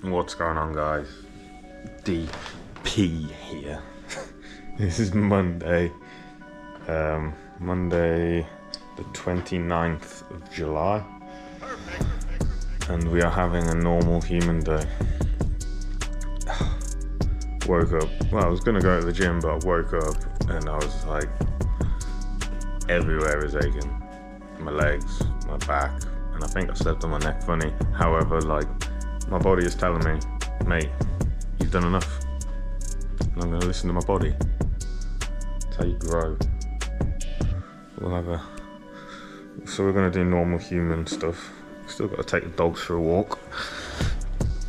What's going on, guys? DP here. This is Monday, Monday the 29th of July, and we are having a normal human day. Woke up, well, I was gonna go to the gym, but I woke up and I was like, everywhere is aching. My legs, my back, and I think I slept on my neck funny. However, like, my body is telling me, mate, you've done enough. And I'm gonna listen to my body. That's how you grow. So we're gonna do normal human stuff. Still gotta take the dogs for a walk.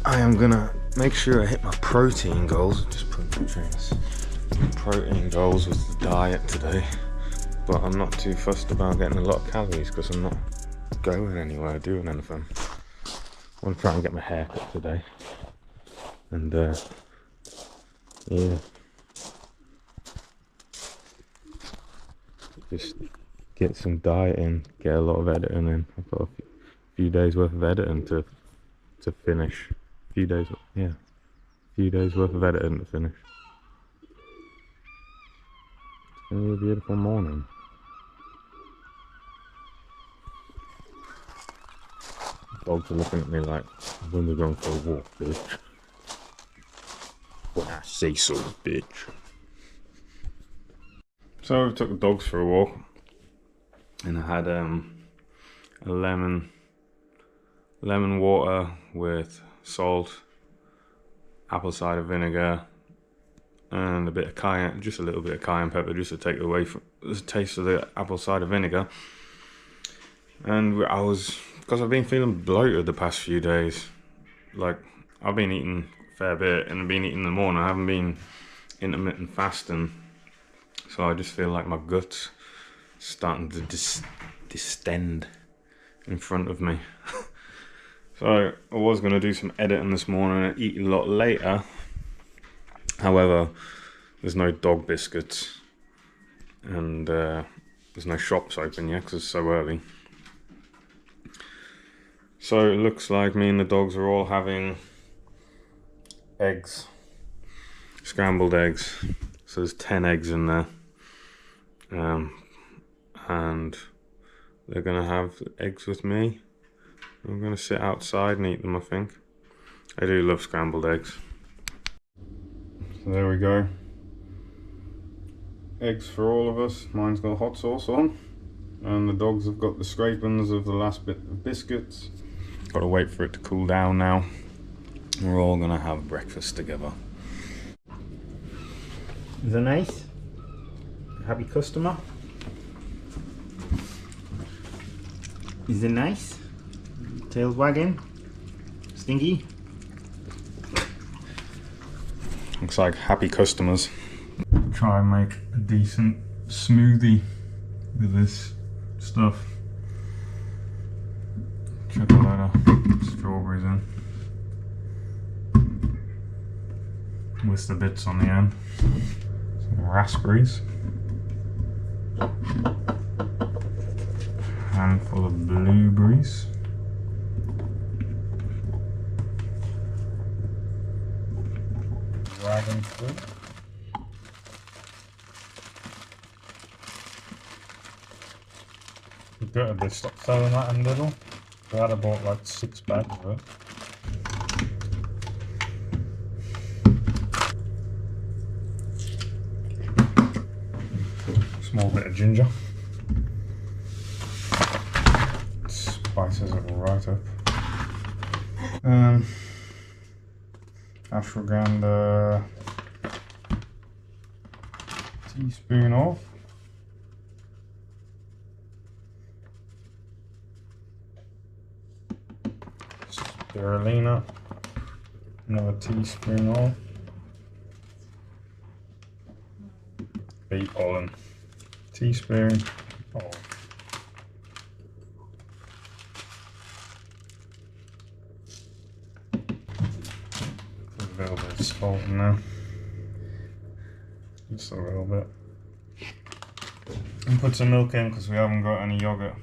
I am gonna make sure I hit my protein goals. Just put nutrients. Protein goals with the diet today. But I'm not too fussed about getting a lot of calories because I'm not going anywhere, doing anything. I want to try and get my hair cut today. And yeah. Just get some diet in, get a lot of editing in. I've got a few days worth of editing to finish. A few days worth of editing to finish. It's gonna be a beautiful morning. Dogs are looking at me like, when we're going for a walk, bitch. When I say so, bitch. So I took the dogs for a walk, and I had a lemon water with salt, apple cider vinegar, and a bit of cayenne, just a little bit of cayenne pepper, just to take away from the taste of the apple cider vinegar. And because I've been feeling bloated the past few days. Like, I've been eating a fair bit, and I've been eating in the morning. I haven't been intermittent fasting. So I just feel like my gut's starting to distend in front of me. So I was going to do some editing this morning and eat a lot later. However, there's no dog biscuits. And there's no shops open yet because it's so early. So it looks like me and the dogs are all having eggs. Scrambled eggs. So there's 10 eggs in there. And they're gonna have eggs with me. I'm gonna sit outside and eat them, I think. I do love scrambled eggs. So there we go. Eggs for all of us. Mine's got hot sauce on. And the dogs have got the scrapings of the last bit of biscuits. Gotta wait for it to cool down now. We're all gonna have breakfast together. Is that nice? Happy customer? Is it nice? Tails wagging? Stinky? Looks like happy customers. Try and make a decent smoothie with this stuff. Chuck a load of strawberries in. With the bits on the end. Some raspberries. Handful of blueberries. Dragon fruit. Gutted they stopped selling that in Lidl. I had bought like 6 bags of it. Small bit of ginger. Spices it right up. Ashwagandha. Teaspoon of. Spirulina. Another teaspoon of. Bee pollen. Teaspoon of. Put a little bit of salt in there. Just a little bit. And put some milk in because we haven't got any yogurt.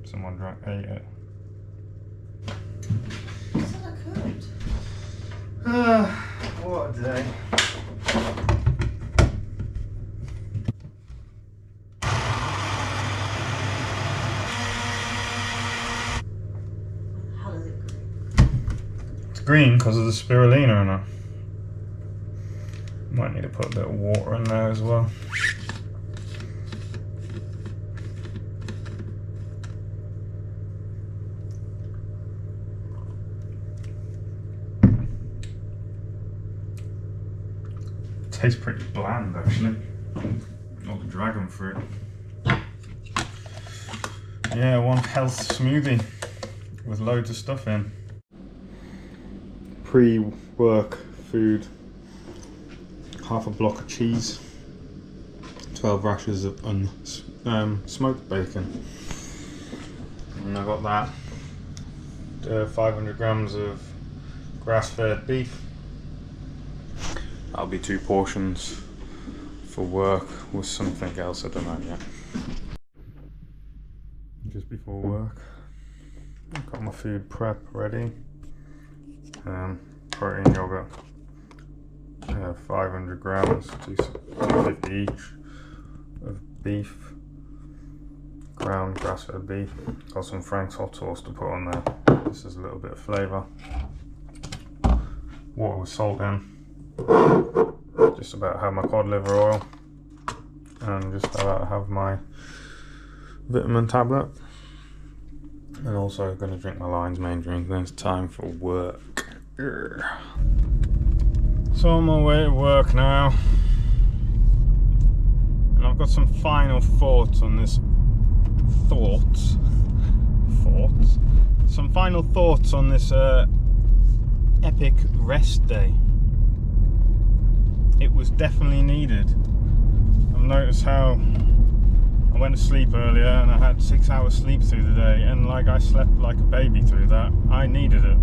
Someone ate it. What a day. How is it green? It's green because of the spirulina in it. Might need to put a bit of water in there as well. Tastes pretty bland actually. Not the dragon fruit. Yeah, one health smoothie with loads of stuff in. Pre-work food. Half a block of cheese. 12 rashers of smoked bacon. And I got that. 500 grams of grass-fed beef. That'll be 2 portions for work with something else, I don't know yet. Just before work, I've got my food prep ready. Protein yogurt, 500 grams, 250 each of beef, ground grass-fed beef. Got some Frank's hot sauce to put on there. This is a little bit of flavour. Water with salt in. Just about have my cod liver oil, and just about have my vitamin tablet, and also going to drink my Lion's Mane drink. Then it's time for work. So on my way to work now, and I've got some final thoughts on this. Some final thoughts on this epic rest day. It was definitely needed. I've noticed how I went to sleep earlier and I had 6 hours sleep through the day, and like I slept like a baby through that. I needed it.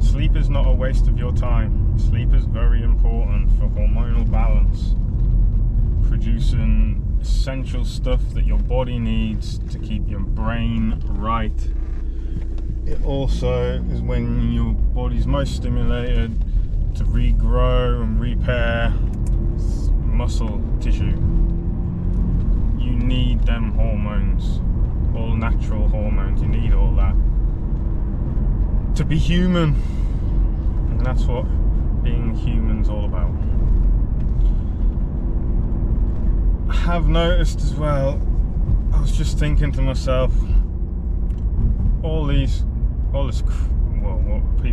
Sleep is not a waste of your time. Sleep is very important for hormonal balance, producing essential stuff that your body needs to keep your brain right. It also is when your body's most stimulated to regrow and repair muscle tissue. You need them hormones, all natural hormones. You need all that to be human, and that's what being human's all about. I have noticed as well, I was just thinking to myself, all this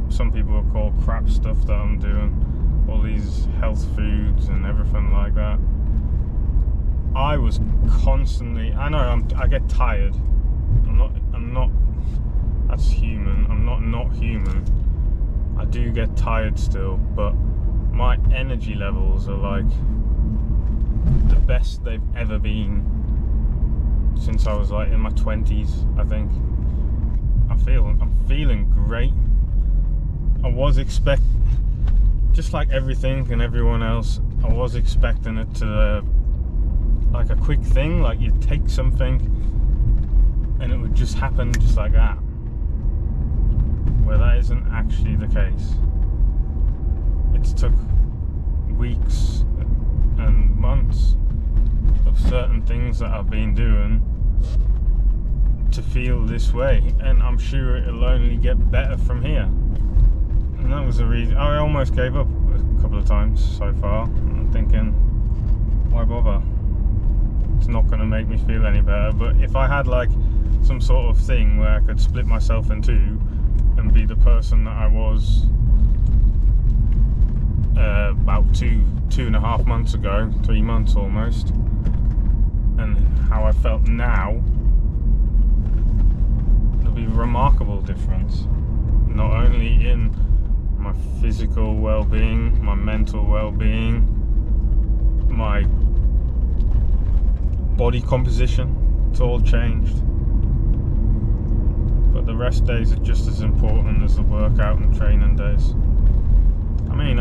some people will call crap stuff that I'm doing, all these health foods and everything like that. I was constantly, I know I get tired. I'm not, that's human. I'm not human. I do get tired still, but my energy levels are like the best they've ever been since I was like in my 20s, I think. I'm feeling great. I was just like everything and everyone else, I was expecting it to like a quick thing, like you take something and it would just happen just like that, where that isn't actually the case. It's took weeks and months of certain things that I've been doing to feel this way, and I'm sure it'll only get better from here. And that was the reason I almost gave up a couple of times so far. I'm thinking, why bother? It's not going to make me feel any better. But if I had like some sort of thing where I could split myself in two and be the person that I was about two and a half months ago, 3 months almost, and how I felt now, there'll be a remarkable difference, not only in my physical well-being, my mental well-being, my body composition. It's all changed, but the rest days are just as important as the workout and training days. I mean,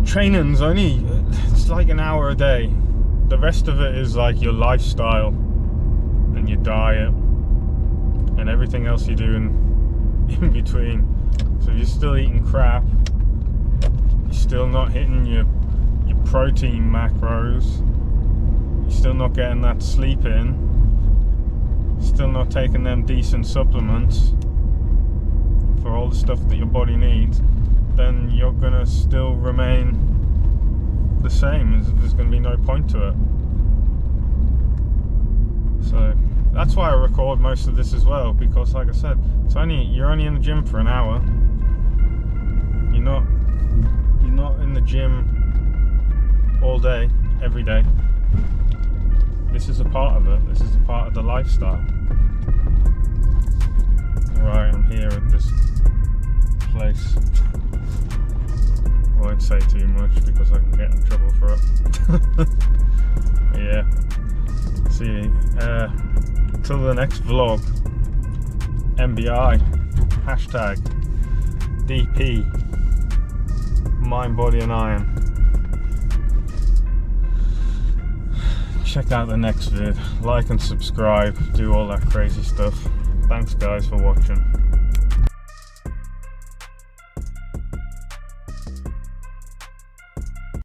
training's only, it's like an hour a day. The rest of it is like your lifestyle and your diet and everything else you're doing in between. So if you're still eating crap, you're still not hitting your protein macros, you're still not getting that sleep in, still not taking them decent supplements for all the stuff that your body needs, then you're gonna still remain the same. There's gonna be no point to it. So that's why I record most of this as well, because like I said, you're only in the gym for an hour. You're not in the gym all day, every day. This is a part of it. This is a part of the lifestyle. Right, I'm here at this place. I won't say too much because I can get in trouble for it. Yeah. See, till the next vlog. MBI, hashtag DP, Mind, Body and Iron. Check out the next vid, like and subscribe, do all that crazy stuff. Thanks guys for watching.